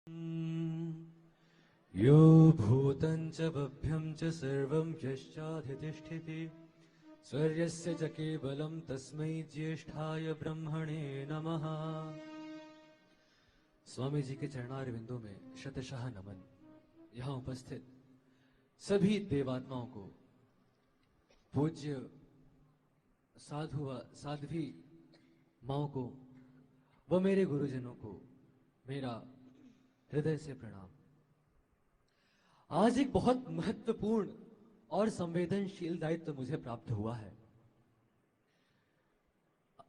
यो भूतं च भव्यं च सर्वं यश्चाधितिष्ठिति स्वर्यस्य च केवलं तस्मै ज्येष्ठाय ब्रह्मणे नमः। स्वामी जी के चरणार बिंदु में शतशः नमन। यहाँ उपस्थित सभी देवात्माओं को, पूज्य साधु व साध्वी माओ को व मेरे गुरुजनों को मेरा हृदय से प्रणाम। आज एक बहुत महत्वपूर्ण और संवेदनशील दायित्व मुझे प्राप्त हुआ है।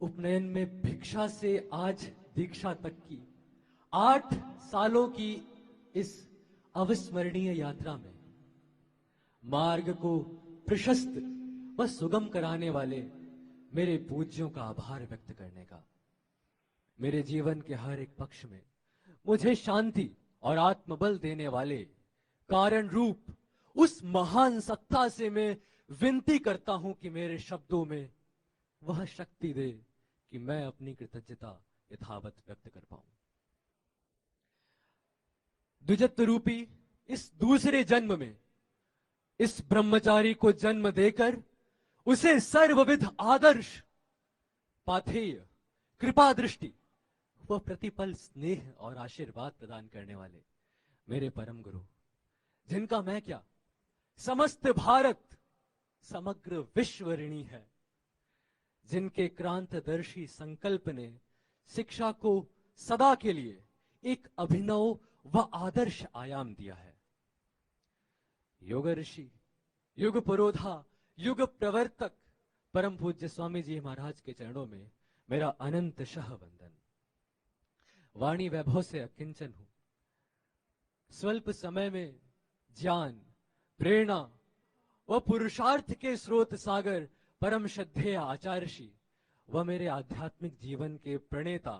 उपनयन में भिक्षा से आज दीक्षा तक की 8 सालों की इस अविस्मरणीय यात्रा में मार्ग को प्रशस्त व सुगम कराने वाले मेरे पूज्यों का आभार व्यक्त करने का, मेरे जीवन के हर एक पक्ष में मुझे शांति और आत्मबल देने वाले कारण रूप उस महान सत्ता से मैं विनती करता हूं कि मेरे शब्दों में वह शक्ति दे कि मैं अपनी कृतज्ञता यथावत व्यक्त कर पाऊं। द्विजत्व रूपी इस दूसरे जन्म में इस ब्रह्मचारी को जन्म देकर उसे सर्वविध आदर्श, पाथेय, कृपा दृष्टि व प्रतिपल स्नेह और आशीर्वाद प्रदान करने वाले मेरे परम गुरु, जिनका मैं क्या समस्त भारत, समग्र विश्व ऋणी है, जिनके क्रांतदर्शी संकल्प ने शिक्षा को सदा के लिए एक अभिनव व आदर्श आयाम दिया है। योग ऋषि, युग पुरोधा, युग प्रवर्तक परम पूज्य स्वामी जी महाराज के चरणों में मेरा अनंतशः वंदन। वाणी वैभव से अकिंचन हूं। स्वल्प समय में ज्ञान, प्रेरणा व पुरुषार्थ के स्रोत सागर परम श्रद्धेय आचार्यश्री व मेरे आध्यात्मिक जीवन के प्रणेता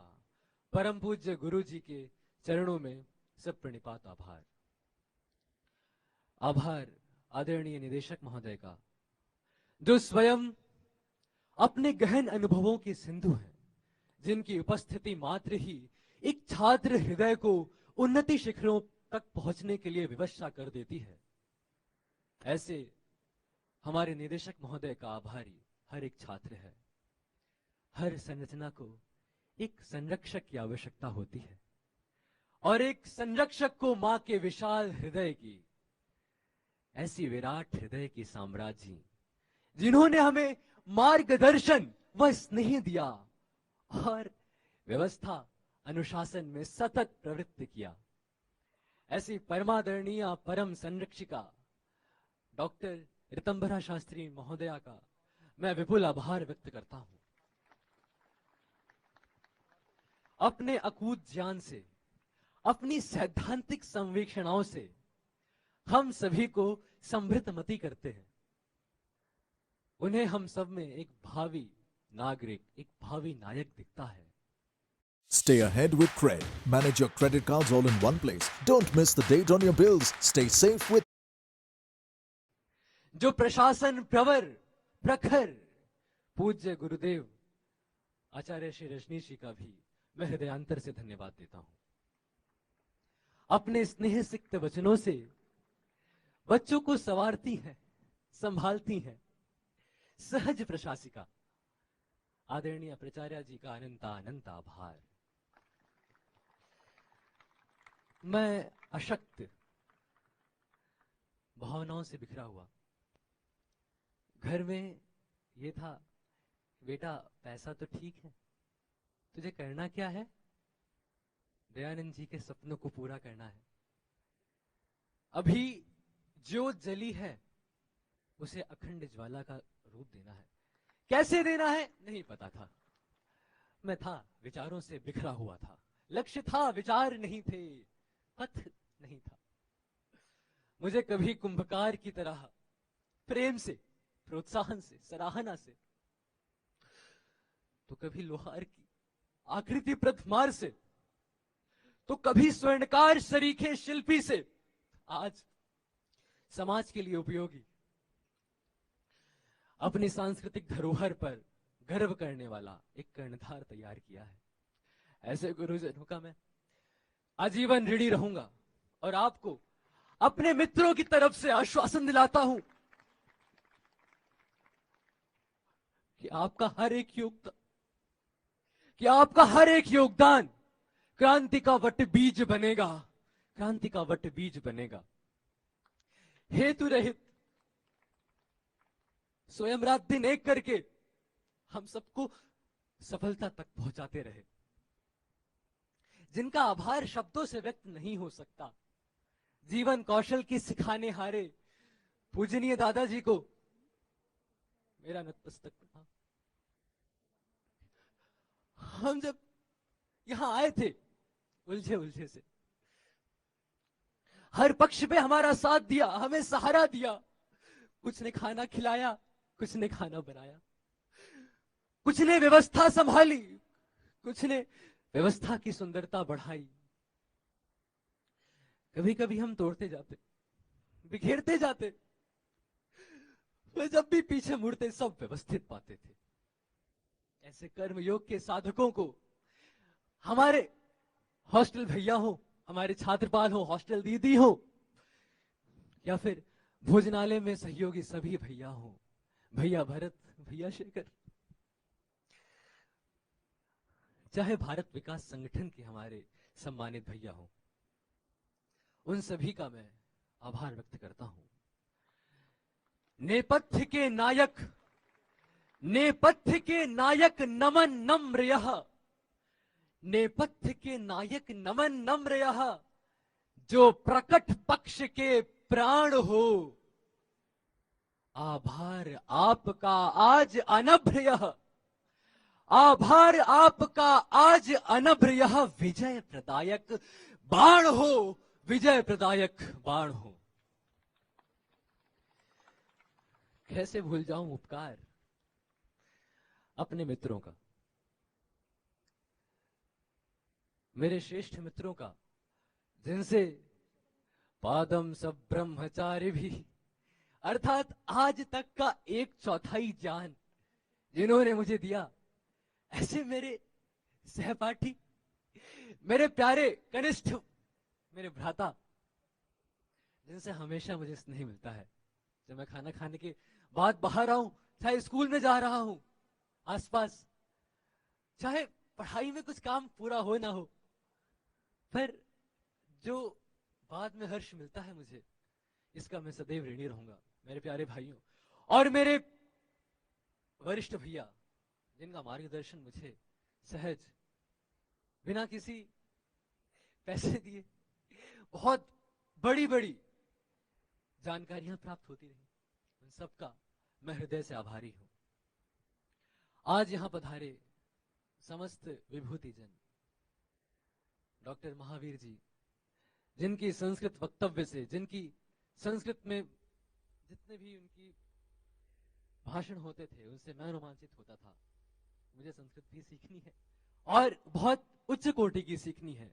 परम पूज्य गुरु जी के चरणों में सब प्रणिपात आभार। आभार आदरणीय निदेशक महोदय का, जो स्वयं अपने गहन अनुभवों के सिंधु हैं, जिनकी उपस्थिति मात्र ही एक छात्र हृदय को उन्नति शिखरों तक पहुंचने के लिए विवशा कर देती है। ऐसे हमारे निदेशक महोदय का आभारी हर एक छात्र है। हर संरचना को एक संरक्षक की आवश्यकता होती है और एक संरक्षक को मां के विशाल हृदय की, ऐसी विराट हृदय की साम्राज्ञी, जिन्होंने हमें मार्गदर्शन व स्नेह दिया और व्यवस्था अनुशासन में सतत प्रवृत्त किया, ऐसी परमादरणीय परम संरक्षिका डॉक्टर ऋतंभरा शास्त्री महोदया का मैं विपुल आभार व्यक्त करता हूं। अपने अकूत ज्ञान से, अपनी सैद्धांतिक संवेक्षणाओं से हम सभी को समृद्धमती करते हैं। उन्हें हम सब में एक भावी नागरिक, एक भावी नायक दिखता है। Stay ahead with Cred. Manage your credit cards all in one place. Don't miss the date on your bills. Stay safe with जो प्रशासन प्रवर, प्रखर पूज्य गुरुदेव आचार्य श्री रजनीश जी का भी मैं हृदयांतर से धन्यवाद देता हूं। अपने स्नेह सिक्त वचनों से बच्चों को संवारती हैं, संभालती हैं सहज प्रशासिका आदरणीय प्राचार्य जी का अनंत आभार। मैं अशक्त भावनाओं से बिखरा हुआ घर में ये था, बेटा पैसा तो ठीक है, तुझे करना क्या है? दयानंद जी के सपनों को पूरा करना है। अभी जो जली है उसे अखंड ज्वाला का रूप देना है। कैसे देना है नहीं पता था। मैं था विचारों से बिखरा हुआ था। लक्ष्य था, विचार नहीं थे, पथ नहीं था। मुझे कभी कुंभकार की तरह प्रेम से, प्रोत्साहन से, सराहना से, तो कभी लोहार की आकृति प्रथमार से, तो कभी स्वर्णकार सरीखे शिल्पी से, आज समाज के लिए उपयोगी, अपनी सांस्कृतिक धरोहर पर गर्व करने वाला एक कर्णधार तैयार किया है। ऐसे गुरुजनों का मैं आजीवन ऋणी रहूंगा और आपको अपने मित्रों की तरफ से आश्वासन दिलाता हूं कि आपका हर एक योगदान क्रांति का वट बीज बनेगा, क्रांति का वट बीज बनेगा। हेतु रहित स्वयं रात दिन एक करके हम सबको सफलता तक पहुंचाते रहे, जिनका आभार शब्दों से व्यक्त नहीं हो सकता। जीवन कौशल की सिखाने हारे पूजनीय दादाजी को मेरा नतमस्तक प्रणाम। हम जब यहां आए थे उलझे उलझे से, हर पक्ष पे हमारा साथ दिया, हमें सहारा दिया। कुछ ने खाना खिलाया, कुछ ने खाना बनाया, कुछ ने व्यवस्था संभाली, कुछ ने व्यवस्था की सुंदरता बढ़ाई। कभी कभी हम तोड़ते जाते, बिखेरते जाते, वे जब भी पीछे मुड़ते सब व्यवस्थित पाते थे। ऐसे कर्मयोग के साधकों को हमारे हॉस्टल भैया हो, हमारे छात्रपाल हो, हॉस्टल दीदी हो, या फिर भोजनालय में सहयोगी सभी भैया हो, भैया भरत, भैया शेखर, चाहे भारत विकास संगठन के हमारे सम्मानित भैया हो, उन सभी का मैं आभार व्यक्त करता हूं। नेपथ्य के नायक नमन नम्र यह, नेपथ्य के नायक नमन नम्र यह, जो प्रकट पक्ष के प्राण हो। आभार आपका आज अनभ्र यह, आभार आपका आज अनभ्र यह, विजय प्रदायक बाण हो, विजय प्रदायक बाण हो। कैसे भूल जाऊं उपकार अपने मित्रों का, मेरे श्रेष्ठ मित्रों का, जिनसे पादम सब ब्रह्मचारी भी, अर्थात आज तक का 1/4 ज्ञान जिन्होंने मुझे दिया, ऐसे मेरे सहपाठी, मेरे प्यारे कनिष्ठ, मेरे भ्राता, जिनसे हमेशा मुझे स्नेह मिलता है। जब मैं खाना खाने के बाद बाहर आऊं, चाहे स्कूल में जा रहा हूं, आसपास, चाहे पढ़ाई में कुछ काम पूरा हो ना हो, पर जो बाद में हर्ष मिलता है मुझे, इसका मैं सदैव ऋणी रहूंगा। मेरे प्यारे भाइयों और मेरे वरिष्ठ भैया, जिनका मार्गदर्शन मुझे सहज, बिना किसी पैसे दिए, बहुत बड़ी बड़ी जानकारियां प्राप्त होती रही, उन सबका मैं हृदय से आभारी हूं। आज यहां पधारे समस्त विभूतिजन, डॉक्टर महावीर जी, जिनकी संस्कृत वक्तव्य से, जिनकी संस्कृत में जितने भी उनकी भाषण होते थे, उनसे मैं रोमांचित होता था। मुझे संस्कृत भी सीखनी है और बहुत उच्च कोटि की सीखनी है।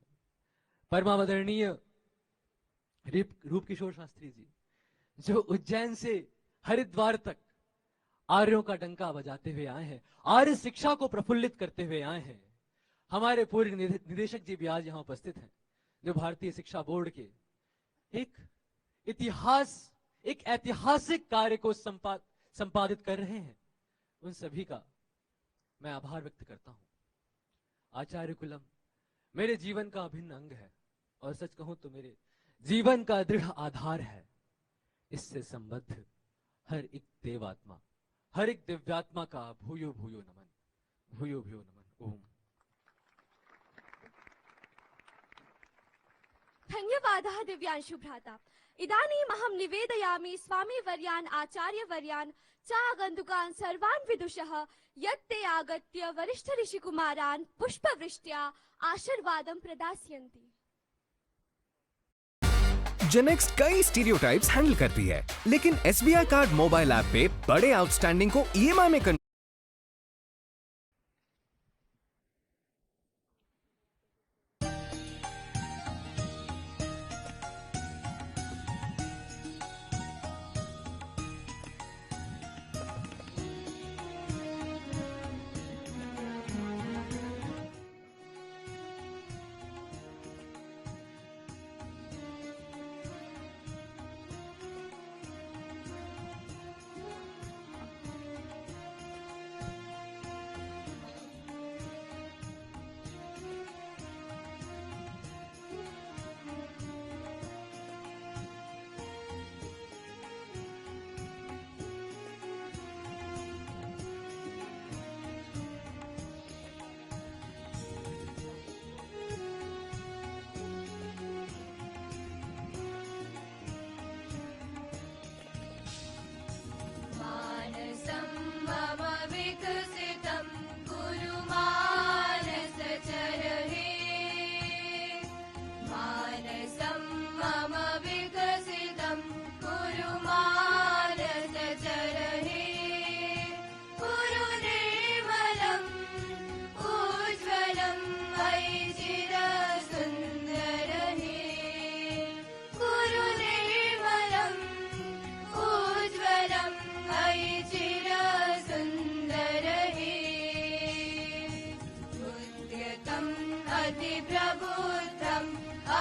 परमावदरणीय रूप किशोर शास्त्री जी, जो उज्जैन से हरिद्वार तक आर्यों का डंका बजाते हुए आए हैं, आर्य शिक्षा को प्रफुल्लित करते हुए आए हैं। हमारे पूर्व निदेशक जी भी आज यहां उपस्थित हैं, जो भारतीय शिक्षा बोर्ड के एक ऐतिहासिक कार्य को संपादित कर रहे हैं। उन सभी का मैं आभार व्यक्त करता हूं। आचार्य कुलम मेरे जीवन का अभिन्न अंग है और सच कहूं तो मेरे जीवन का दृढ़ आधार है। इससे संबद्ध हर एक देवात्मा, हर एक दिव्यात्मा का भूयो भूयो नमन, भूयो भूयो नमन। ओम। धन्यवादः दिव्यांशु भ्राता। इदानीमहं निवेदयामि स्वामी वर्यान् आचार्य वर्यान् च आगन्तुकान् सर्वान् विदुषः यत् ते आगत्य वरिष्ठ ऋषिकुमारान् पुष्पवृष्ट्या आशीर्वादं प्रदास्यन्ति। जेनेक्स कई स्टीरियोटाइप्स हैंडल करती है, लेकिन SBI कार्ड मोबाइल ऐप पे बड़े आउटस्टैंडिंग को EMI में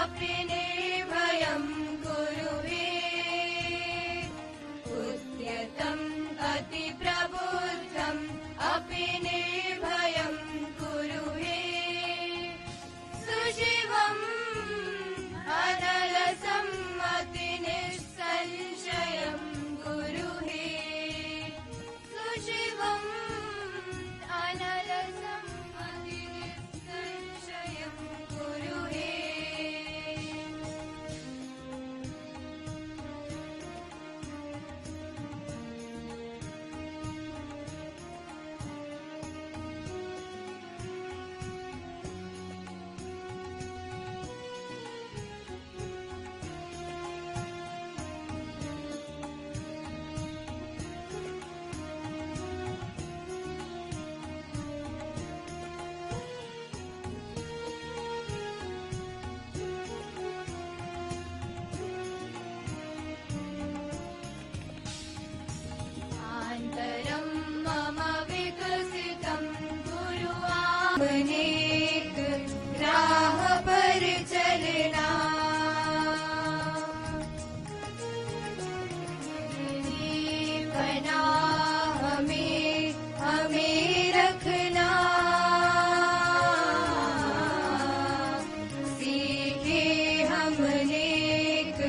अपि निर्भयं कुरु हे उद्यतम् अतिप्रबुद्धम् अपि निर्भयं कुरु हे सुशिवम् अनलसम् अतिनिस्संशयं कुरु हे सुशिवम् अनलसम् अतिनिस्संशयं कुरु हे आन्तरं मम विकसितं कुरु आमनेक राह पर चलना बना हमें रखना सीखे हमने एक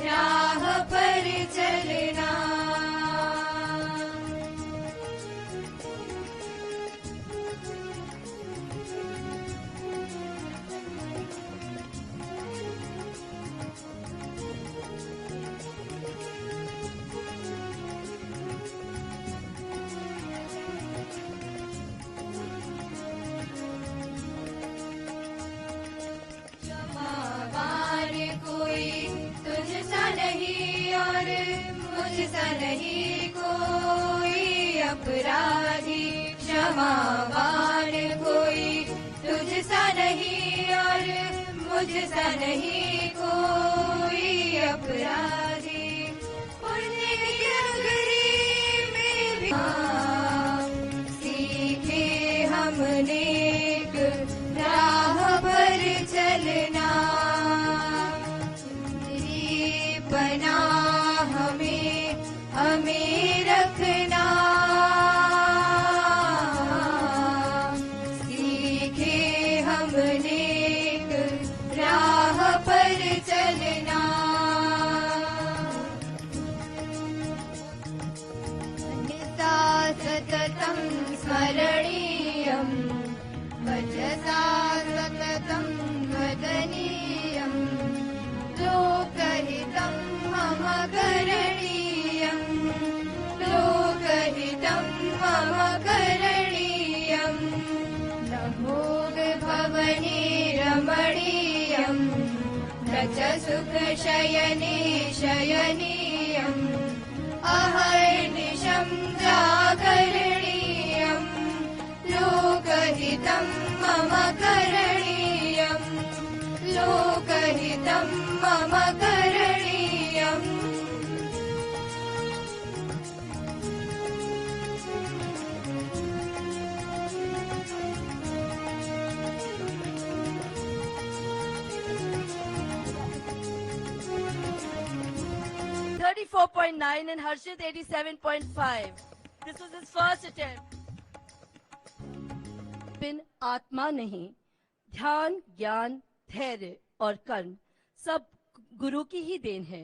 राह पर चलना क्षमावान कोई तुझसा नहीं और मुझसा नहीं कोई अपराधी क्षमावान कोई तुझसा नहीं और मुझसा नहीं कोई अपराधी पुण्य की नगरी में भी सीखे हमने एक राह पर चलना तेरी बना हमें रखना सीखे हमने एक राह पर चलना निता सततं स्मरणीयम् वचसा सततं वदनीयम् लोकहितं मम करणीयम् लोकहितं मम करणीयम् न भोगभवने रमणीयम् न च सुखशयने शयनीयम् अहर्निशं जागरणीयम् लोकहितं मम करणीयम् लोकहितं मम करणीयम् .9 and Harshit 87.5. This was his first attempt. बिन आत्मा नहीं, ध्यान, ज्ञान, धैर्य और कर्म सब गुरु की ही देन है।